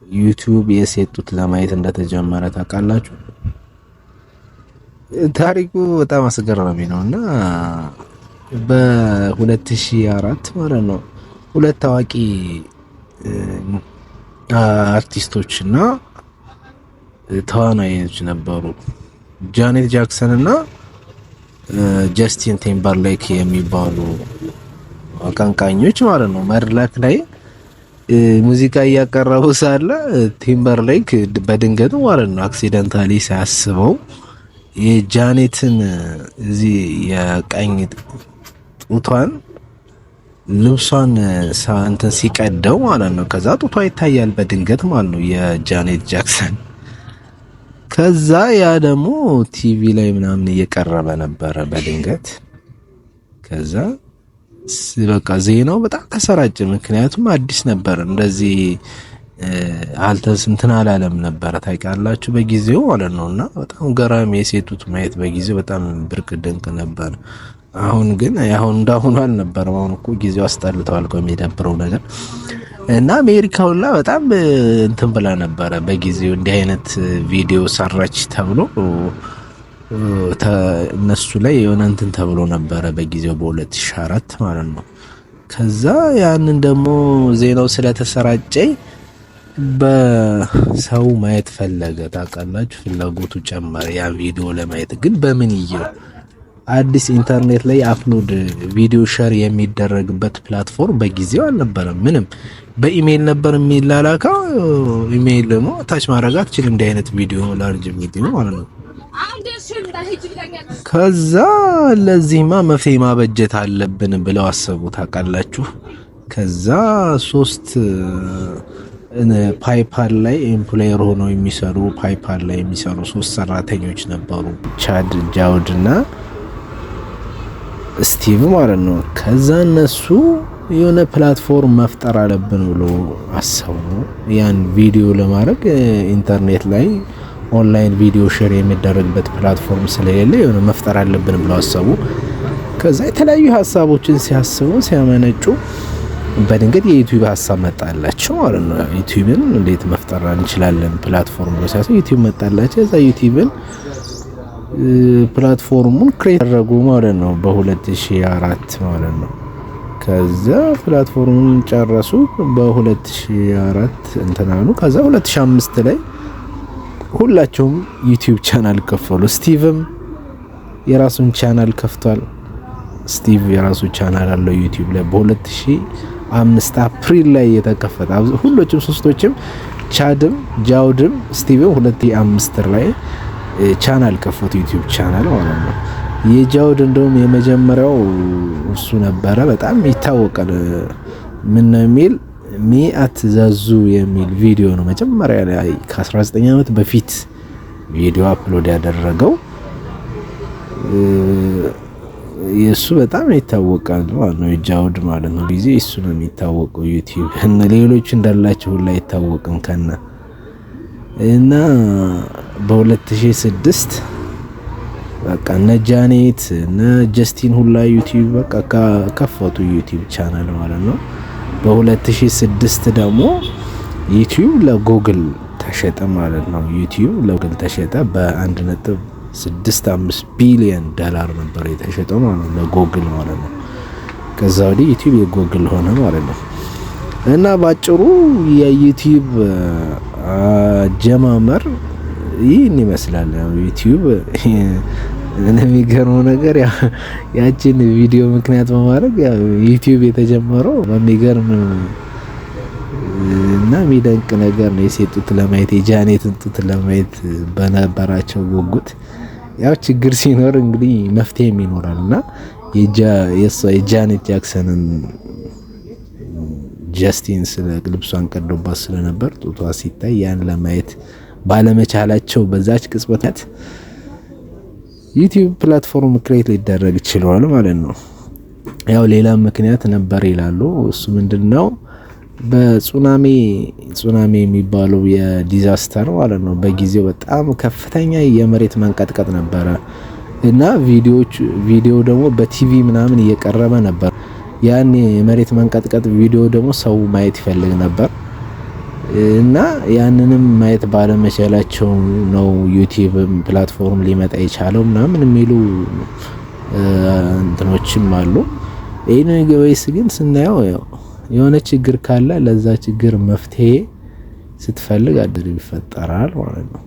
ዩቲዩብ የሴት ጡት ለማየት እንደተጀመረ ታውቃላችሁ? ታሪኩ በጣም አስገራሚ ነውና በ2004 ማለት ነው ሁለት ታዋቂ አርቲስቶችና ተዋናዮች ነበሩ። ጃኔት ጃክሰን እና ጀስቲን ቲምበርሌክ የሚባሉ አቀንቃኞች ማለት ነው መድረክ ላይ ሙዚቃ እያቀረቡ ሳለ ቲምበርሌክ በድንገት ማለት ነው አክሲደንታሊ ሳያስበው የጃኔትን እዚህ የቀኝ ጡቷን ልብሷን እንትን ሲቀደው ማለት ነው። ከዛ ጡቷ ይታያል በድንገት ማለት ነው የጃኔት ጃክሰን። ከዛ ያ ደግሞ ቲቪ ላይ ምናምን እየቀረበ ነበረ በድንገት። ከዛ በቃ ዜናው በጣም ተሰራጨ። ምክንያቱም አዲስ ነበር፣ እንደዚህ እንትን አላለም ነበረ ታውቃላችሁ በጊዜው ማለት ነውና በጣም ገራሚ የሴት ጡት ማየት በጊዜው በጣም ብርቅ ድንቅ ነበር። አሁን ግን አሁን እንዳሁኑ አልነበረም። አሁን እኮ ጊዜው አስጠልተዋል እኮ የሚደብረው ነገር እና አሜሪካውላ በጣም እንትን ብላ ነበረ በጊዜው እንዲህ አይነት ቪዲዮ ሰራች ተብሎ እነሱ ላይ የሆነ እንትን ተብሎ ነበረ በጊዜው በ2004 ማለት ነው። ከዛ ያንን ደግሞ ዜናው ስለተሰራጨ በሰው ማየት ፈለገ ታውቃላችሁ፣ ፍላጎቱ ጨመረ ያ ቪዲዮ ለማየት። ግን በምን ይየው አዲስ ኢንተርኔት ላይ አፕሎድ ቪዲዮ ሼር የሚደረግበት ፕላትፎርም በጊዜው አልነበረም። ምንም በኢሜል ነበር የሚላላከው። ኢሜል ደግሞ ታች ማድረግ አትችልም እንዲህ አይነት ቪዲዮ ላርጅ ቪዲዮ ማለት ነው። ከዛ ለዚህማ መፍትሄ ማበጀት አለብን ብለው አሰቡ ታውቃላችሁ። ከዛ 3 ፓይፓል ላይ ኤምፕሎየር ሆነው የሚሰሩ ፓይፓል ላይ የሚሰሩ 3 ሰራተኞች ነበሩ፣ ቻድ፣ ጃውድ እና ስቲቭ ማለት ነው። ከዛ እነሱ የሆነ ፕላትፎርም መፍጠር አለብን ብሎ አሰቡ። ያን ቪዲዮ ለማድረግ ኢንተርኔት ላይ ኦንላይን ቪዲዮ ሼር የሚደረግበት ፕላትፎርም ስለሌለ የሆነ መፍጠር አለብን ብሎ አሰቡ። ከዛ የተለያዩ ሀሳቦችን ሲያስቡ ሲያመነጩ በድንገት የዩቲዩብ ሀሳብ መጣላቸው ማለት ነው። ዩቲዩብን እንዴት መፍጠር እንችላለን ፕላትፎርም ብሎ ሲያስቡ ዩቲዩብ መጣላቸው። እዛ ዩቲዩብን ፕላትፎርሙን ክሬት አደረጉ ማለት ነው በ2004 ማለት ነው። ከዛ ፕላትፎርሙን ጨረሱ በ2004 እንትናኑ። ከዛ 2005 ላይ ሁላቸውም ዩቲዩብ ቻናል ከፈሉ። ስቲቭም የራሱን ቻናል ከፍቷል። ስቲቭ የራሱ ቻናል አለው ዩቲዩብ ላይ በ2005 አፕሪል ላይ የተከፈተ። ሁሎችም ሶስቶችም ቻድም ጃውድም ስቲቭም 2005 ላይ ቻናል ከፈቱ ዩቲዩብ ቻናል ማለት ነው። የጃውድ እንደውም የመጀመሪያው እሱ ነበረ። በጣም ይታወቃል። ምን ነው የሚል ሚአት ዘዙ የሚል ቪዲዮ ነው መጀመሪያ ላይ ከ19 ዓመት በፊት ቪዲዮ አፕሎድ ያደረገው። የሱ በጣም ይታወቃል ማለት ነው የጃውድ ማለት ነው። ጊዜ እሱ ነው የሚታወቀው ዩቲዩብ እና ሌሎች እንዳላቸው ሁላ አይታወቅም ከና እና በ2006 በቃ እነ ጃኔት እነ ጀስቲን ሁላ ዩቲዩብ በቃ ከፈቱ ዩቲዩብ ቻናል ማለት ነው። በ2006 ደግሞ ዩቲዩብ ለጉግል ተሸጠ ማለት ነው። ዩቲዩብ ለጉግል ተሸጠ በ1.65 ቢሊዮን ዶላር ነበር የተሸጠው ማለት ነው ለጉግል ማለት ነው። ከዛ ወዲህ ዩቲዩብ የጉግል ሆነ ማለት ነው። እና ባጭሩ የዩቲዩብ አጀማመር ይህን ይመስላል። ዩቲዩብ የሚገርመው ነገር ያችን ቪዲዮ ምክንያት በማድረግ ዩቲዩብ የተጀመረው በሚገርም እና የሚደንቅ ነገር ነው። የሴት ጡት ለማየት የጃኔትን ጡት ለማየት በነበራቸው ጉጉት ያው ችግር ሲኖር እንግዲህ መፍትሄም ይኖራል እና የጃኔት ጃክሰንን ጀስቲን ልብሷን ቀዶባት ስለነበር ጡቷ ሲታይ ያን ለማየት ባለመቻላቸው በዛች ቅጽበት ዩቲዩብ ፕላትፎርም ክሬት ሊደረግ ይችላል ማለት ነው። ያው ሌላ ምክንያት ነበር ይላሉ። እሱ ምንድነው? በሱናሚ የሚባለው የዲዛስተር ማለት ነው። በጊዜው በጣም ከፍተኛ የመሬት መንቀጥቀጥ ነበረ እና ቪዲዮ ደግሞ በቲቪ ምናምን እየቀረበ ነበር። ያን የመሬት መንቀጥቀጥ ቪዲዮ ደግሞ ሰው ማየት ይፈልግ ነበር እና ያንንም ማየት ባለመቻላቸው ነው ዩቲዩብ ፕላትፎርም ሊመጣ የቻለው ምናምን የሚሉ እንትኖችም አሉ። ኤኒዌይስ ግን ስናየው ያው የሆነ ችግር ካለ ለዛ ችግር መፍትሄ ስትፈልግ አድር ይፈጠራል ማለት ነው።